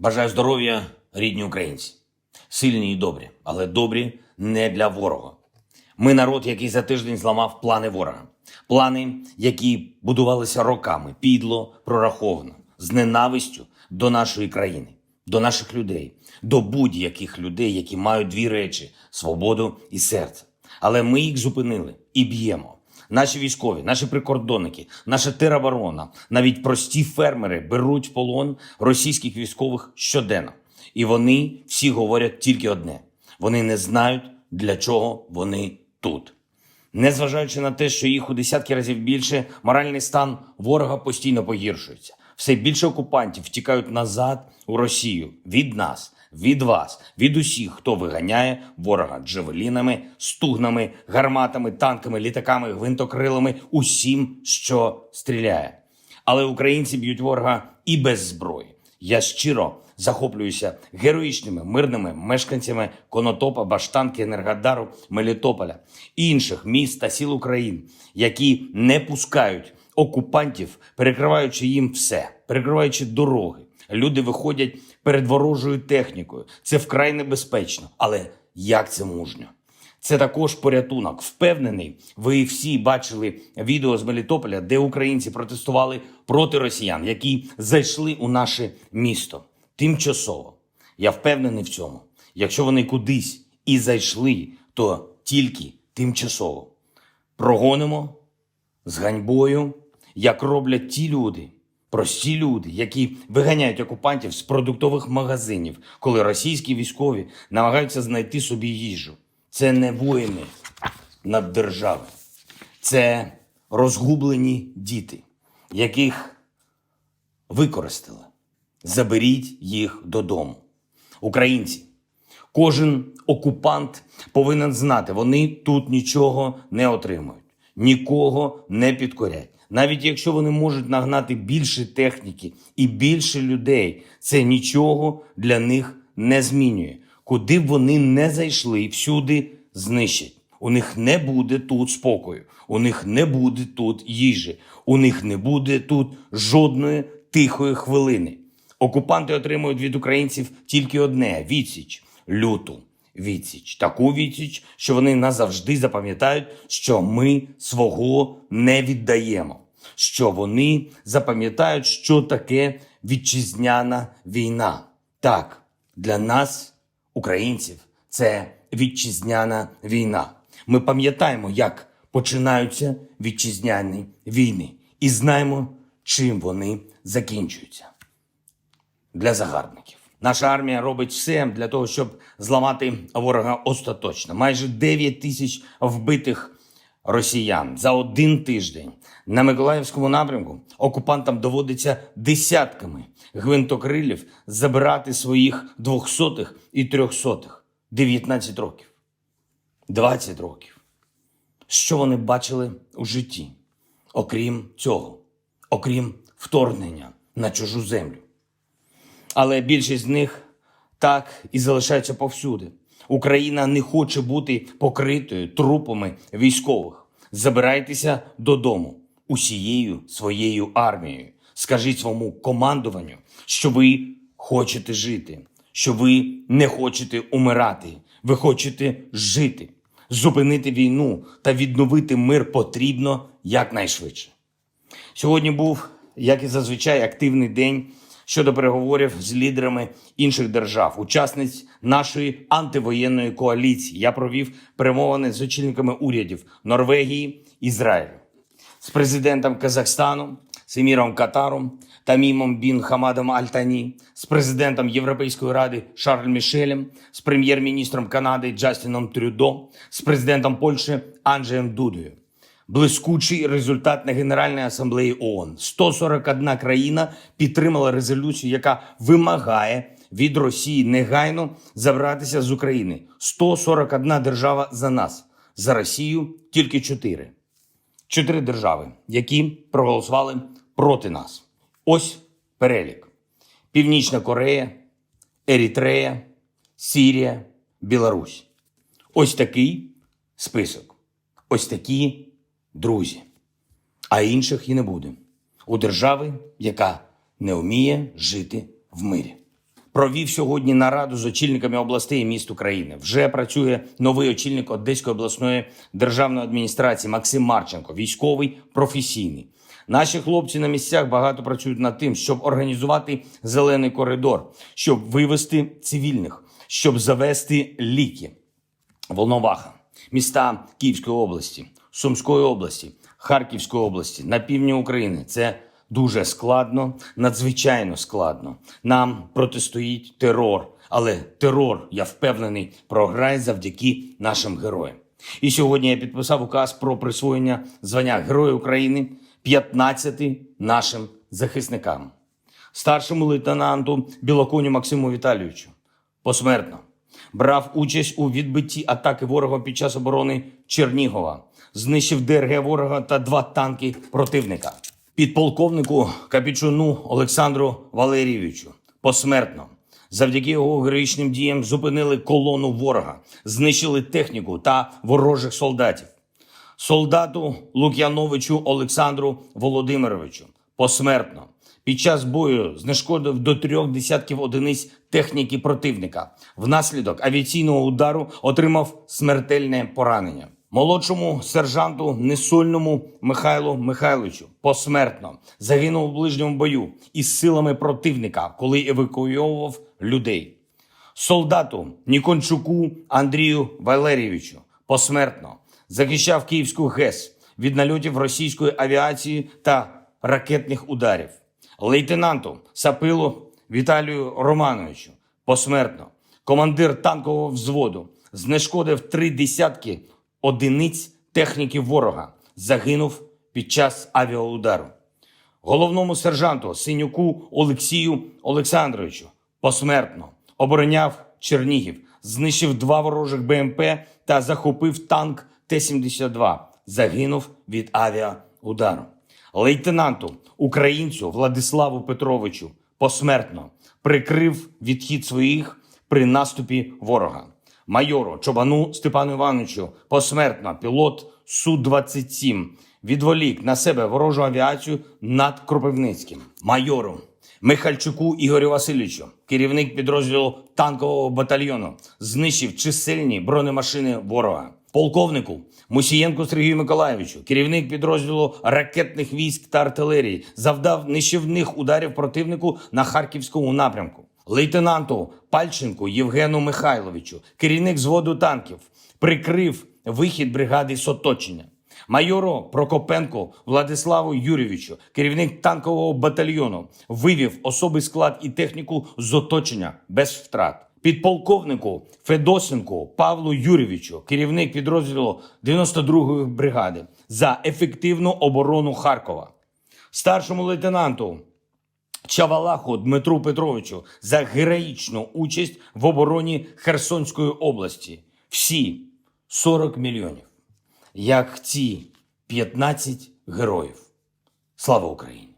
Бажаю здоров'я, рідні українці. Сильні і добрі, але добрі не для ворога. Ми народ, який за тиждень зламав плани ворога. Плани, які будувалися роками, підло, прораховано, з ненавистю до нашої країни, до наших людей, до будь-яких людей, які мають дві речі – свободу і серце. Але ми їх зупинили і б'ємо. Наші військові, наші прикордонники, наша тероборона, навіть прості фермери беруть в полон російських військових щоденно. І вони всі говорять тільки одне. Вони не знають, для чого вони тут. Незважаючи на те, що їх у десятки разів більше, моральний стан ворога постійно погіршується. Все більше окупантів втікають назад у Росію. Від нас, від вас, від усіх, хто виганяє ворога джавелінами, стугнами, гарматами, танками, літаками, гвинтокрилами, усім, що стріляє. Але українці б'ють ворога і без зброї. Я щиро захоплююся героїчними мирними мешканцями Конотопа, Баштанки, Енергодару, Мелітополя і інших міст та сіл України, які не пускають окупантів, перекриваючи їм все, перекриваючи дороги. Люди виходять перед ворожою технікою. Це вкрай небезпечно, але як це мужньо. Це також порятунок. Впевнений, ви всі бачили відео з Мелітополя, де українці протестували проти росіян, які зайшли у наше місто. Тимчасово. Я впевнений в цьому. Якщо вони кудись і зайшли, то тільки тимчасово. Прогонимо з ганьбою, як роблять ті люди, прості люди, які виганяють окупантів з продуктових магазинів, коли російські військові намагаються знайти собі їжу. Це не воїни над державою. Це розгублені діти, яких використали. Заберіть їх додому. Українці, кожен окупант повинен знати, вони тут нічого не отримують, нікого не підкорять. Навіть якщо вони можуть нагнати більше техніки і більше людей, це нічого для них не змінює. Куди б вони не зайшли, всюди знищать. У них не буде тут спокою, у них не буде тут їжі, у них не буде тут жодної тихої хвилини. Окупанти отримують від українців тільки одне – відсіч, люту відсіч. Таку відсіч, що вони назавжди запам'ятають, що ми свого не віддаємо. Що вони запам'ятають, що таке вітчизняна війна. Так, для нас, українців, це вітчизняна війна. Ми пам'ятаємо, як починаються вітчизняні війни. І знаємо, чим вони закінчуються. Для загарбників. Наша армія робить все для того, щоб зламати ворога остаточно. Майже 9 тисяч вбитих росіян за один тиждень. На Миколаївському напрямку окупантам доводиться десятками гвинтокрилів забирати своїх 200-х і 300-х. 19 років. 20 років. Що вони бачили у житті? Окрім цього. Окрім вторгнення на чужу землю. Але більшість з них так і залишаються повсюди. Україна не хоче бути покритою трупами військових. Забирайтеся додому усією своєю армією. Скажіть своєму командуванню, що ви хочете жити, що ви не хочете умирати, ви хочете жити. Зупинити війну та відновити мир потрібно якнайшвидше. Сьогодні був, як і зазвичай, активний день щодо переговорів з лідерами інших держав, учасниць нашої антивоєнної коаліції. Я провів перемовини з очільниками урядів Норвегії, Ізраїлю, з президентом Казахстану, Семіром Катаром, Тамімом бін Хамадом Аль-Тані, з президентом Європейської ради Шарлем Мішелем, з прем'єр-міністром Канади Джастіном Трюдо, з президентом Польщі Анджеєм Дудою. Блискучий результат на Генеральній асамблеї ООН. 141 країна підтримала резолюцію, яка вимагає від Росії негайно забратися з України. 141 держава за нас. За Росію тільки 4. 4 держави, які проголосували проти нас. Ось перелік. Північна Корея, Еритрея, Сирія, Білорусь. Ось такий список. Ось такі друзі. А інших і не буде. У держави, яка не вміє жити в мирі. Провів сьогодні нараду з очільниками областей і міст України. Вже працює новий очільник Одеської обласної державної адміністрації Максим Марченко, військовий, професійний. Наші хлопці на місцях багато працюють над тим, щоб організувати зелений коридор, щоб вивести цивільних, щоб завести ліки. Волноваха, міста Київської області, Сумської області, Харківської області, на півдні України – це дуже складно, надзвичайно складно. Нам протистоїть терор, але терор, я впевнений, програє завдяки нашим героям. І сьогодні я підписав указ про присвоєння звання Героя України 15 нашим захисникам. Старшому лейтенанту Білоконю Максиму Віталійовичу посмертно брав участь у відбитті атаки ворога під час оборони Чернігова, знищив ДРГ ворога та 2 танки противника. Підполковнику Капічуну Олександру Валерійовичу посмертно. Завдяки його героїчним діям зупинили колону ворога, знищили техніку та ворожих солдатів. Солдату Лук'яновичу Олександру Володимировичу посмертно. Під час бою знешкодив до 3 десятків одиниць техніки противника. Внаслідок авіаційного удару отримав смертельне поранення. Молодшому сержанту Несольному Михайлу Михайловичу посмертно загинув у ближньому бою із силами противника, коли евакуйовував людей. Солдату Нікончуку Андрію Валерійовичу посмертно захищав Київську ГЕС від нальотів російської авіації та ракетних ударів. Лейтенанту Сапилу Віталію Романовичу посмертно. Командир танкового взводу знешкодив 3 десятки одиниць техніки ворога. Загинув під час авіаудару. Головному сержанту Синюку Олексію Олександровичу посмертно. Обороняв Чернігів, знищив 2 ворожих БМП та захопив танк Т-72. Загинув від авіаудару. Лейтенанту українцю Владиславу Петровичу посмертно прикрив відхід своїх при наступі ворога. Майору Чобану Степану Івановичу посмертно пілот Су-27 відволік на себе ворожу авіацію над Кропивницьким. Майору Михальчуку Ігорю Васильовичу, керівник підрозділу танкового батальйону, знищив чисельні бронемашини ворога. Полковнику Мусієнку Сергію Миколайовичу, керівник підрозділу ракетних військ та артилерії, завдав нищівних ударів противнику на Харківському напрямку. Лейтенанту Пальченку Євгену Михайловичу, керівник взводу танків, прикрив вихід бригади з оточення. Майору Прокопенку Владиславу Юрійовичу, керівник танкового батальйону, вивів особий склад і техніку з оточення без втрат. Підполковнику Федосенку Павлу Юрійовичу, керівник підрозділу 92-ї бригади, за ефективну оборону Харкова. Старшому лейтенанту Чавалаху Дмитру Петровичу за героїчну участь в обороні Херсонської області. Всі 40 мільйонів. Як ці 15 героїв. Слава Україні!